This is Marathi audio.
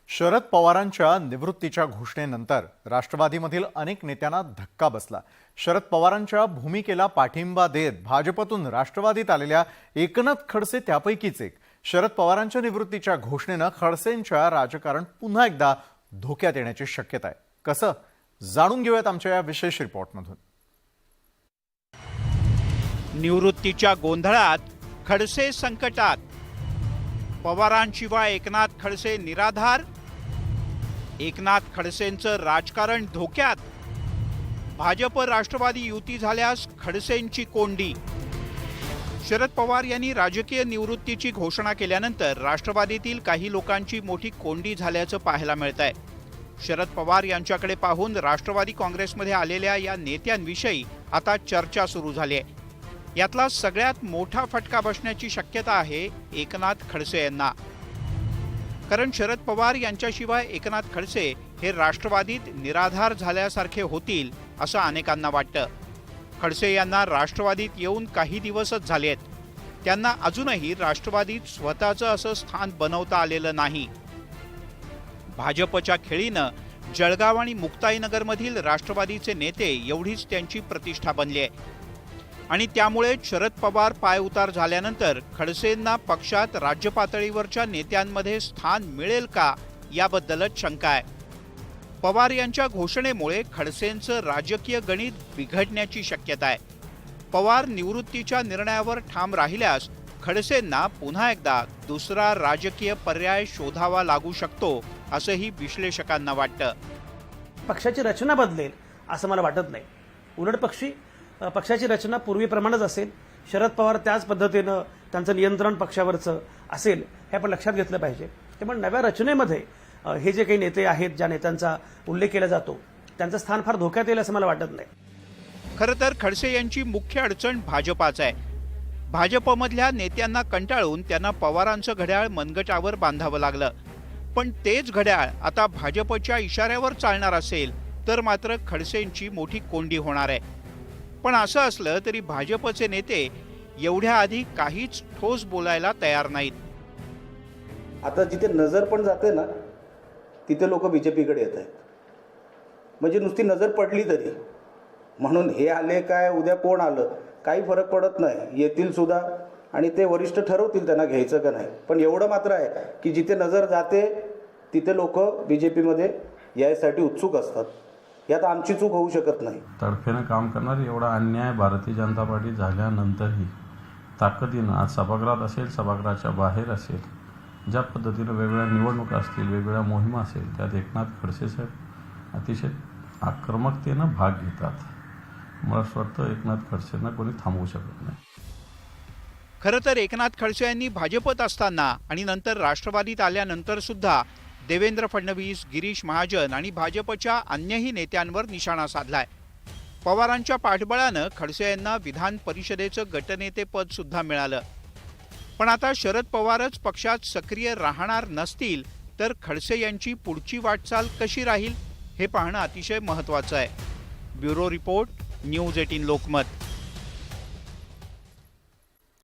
शरद पवारांच्या निवृत्तीच्या घोषणेनंतर राष्ट्रवादीमधील अनेक नेत्यांना धक्का बसला। शरद पवारांच्या भूमिकेला पाठिंबा देत भाजपतून राष्ट्रवादीत आलेल्या एकनाथ खडसे त्यापैकीच एक। शरद पवारांच्या निवृत्तीच्या घोषणेने खडसेंच्या राजकारण पुन्हा एकदा धोक्यात येण्याची शक्यता आहे। कसं जाणून घेऊयात आमच्या या विशेष रिपोर्टमधून। निवृत्तीच्या गोंधळात खडसे संकटात, पवारांशिवाय एकनाथ खडसे निराधार, एकनाथ खडसेंचं राजकारण धोक्यात, भाजप राष्ट्रवादी युती झाल्यास खडसेंची कोंडी। शरद पवार यांनी राजकीय निवृत्तीची घोषणा केल्यानंतर राष्ट्रवादीतील काही लोकांची मोठी कोंडी झाल्याचं पाहायला मिळतंय। शरद पवार यांच्याकडे पाहून राष्ट्रवादी काँग्रेसमध्ये आलेल्या या नेत्यांविषयी आता चर्चा सुरू झाली आहे। यातला सगळ्यात मोठा फटका बसण्याची शक्यता आहे एकनाथ खडसे यांना, कारण शरद पवार यांच्याशिवाय एकनाथ खडसे हे राष्ट्रवादीत निराधार झाल्यासारखे होतील असं अनेकांना वाटतं। खडसे यांना राष्ट्रवादीत येऊन काही दिवसच झालेत, त्यांना अजूनही राष्ट्रवादीत स्वतःचं असं स्थान बनवता आलेलं नाही। भाजपच्या खेळीनं जळगाव आणि मुक्ताईनगरमधील राष्ट्रवादीचे नेते एवढीच त्यांची प्रतिष्ठा बनली आहे आणि त्यामुळे शरद पवार पायउतार झाल्यानंतर खडसेंना पक्षात राज्य पातळीवरच्या नेत्यांमध्ये स्थान मिळेल का याबद्दलच शंका आहे। पवार यांच्या घोषणेमुळे खडसेंचं राजकीय गणित बिघडण्याची शक्यता आहे। पवार निवृत्तीच्या निर्णयावर ठाम राहिल्यास खडसेंना पुन्हा एकदा दुसरा राजकीय पर्याय शोधावा लागू शकतो असंही विश्लेषकांना वाटतं। पक्षाची रचना बदलेल असं मला वाटत नाही। उलट पक्षाची रचना पूर्वीप्रमाणेच असेल। शरद पवार त्याच पद्धतीनं त्यांचं नियंत्रण पक्षावरचं असेल हे आपण लक्षात घेतलं पाहिजे। त्यामुळे नव्या रचनेमध्ये हे जे काही नेते आहेत, ज्या नेत्यांचा उल्लेख केला जातो, त्यांचं स्थान फार धोक्यात येईल असं मला वाटत नाही। खरं तर खडसे यांची मुख्य अडचण भाजपाच आहे। भाजपमधल्या नेत्यांना कंटाळून त्यांना पवारांचं घड्याळ मनगटावर बांधावं लागलं, पण तेच घड्याळ आता भाजपच्या इशाऱ्यावर चालणार असेल तर मात्र खडसेंची मोठी कोंडी होणार आहे। पण असं असलं तरी भाजपचे नेते एवढ्या आधी काहीच ठोस बोलायला तयार नाहीत। आता जिथे नजर पण जाते ना तिथे लोक बीजेपीकडे येत आहेत, म्हणजे नुसती नजर पडली तरी, म्हणून हे आले काय उद्या कोण आलं काही फरक पडत नाही, येतील सुद्धा आणि ते वरिष्ठ ठरवतील त्यांना घ्यायचं का नाही। पण एवढं मात्र आहे की जिथे नजर जाते तिथे लोक बीजेपीमध्ये यायसाठी उत्सुक असतात। यात आमची चूक होऊ शकत नाही। तडफेनं काम करणारी एवढा अन्याय भारतीय जनता पार्टी झाल्यानंतरही ताकदीनं आज सभागृहात असेल, सभागृहाच्या बाहेर असेल, ज्या पद्धतीनं वेगवेगळ्या निवडणुका असतील, वेगवेगळ्या मोहिमा असेल, त्यात एकनाथ खडसे साहेब अतिशय आक्रमकतेनं भाग घेतात। मला असं वाटतं एकनाथ खडसेंना कोणी थांबवू शकत नाही। खरं तर एकनाथ खडसे यांनी भाजपत असताना आणि नंतर राष्ट्रवादीत आल्यानंतर सुद्धा देवेंद्र फडणवीस, गिरीश महाजन आणि भाजपच्या अन्यही नेत्यांवर निशाणा साधलाय। पवारांच्या पाठबळानं खडसे यांना विधान परिषदेचं गटनेतेपद सुद्धा मिळालं। पण आता शरद पवारच पक्षात सक्रिय राहणार नसतील तर खडसे यांची पुढची वाटचाल कशी राहील हे पाहणं अतिशय महत्त्वाचं आहे। Bureau report, news 18 Lokmat.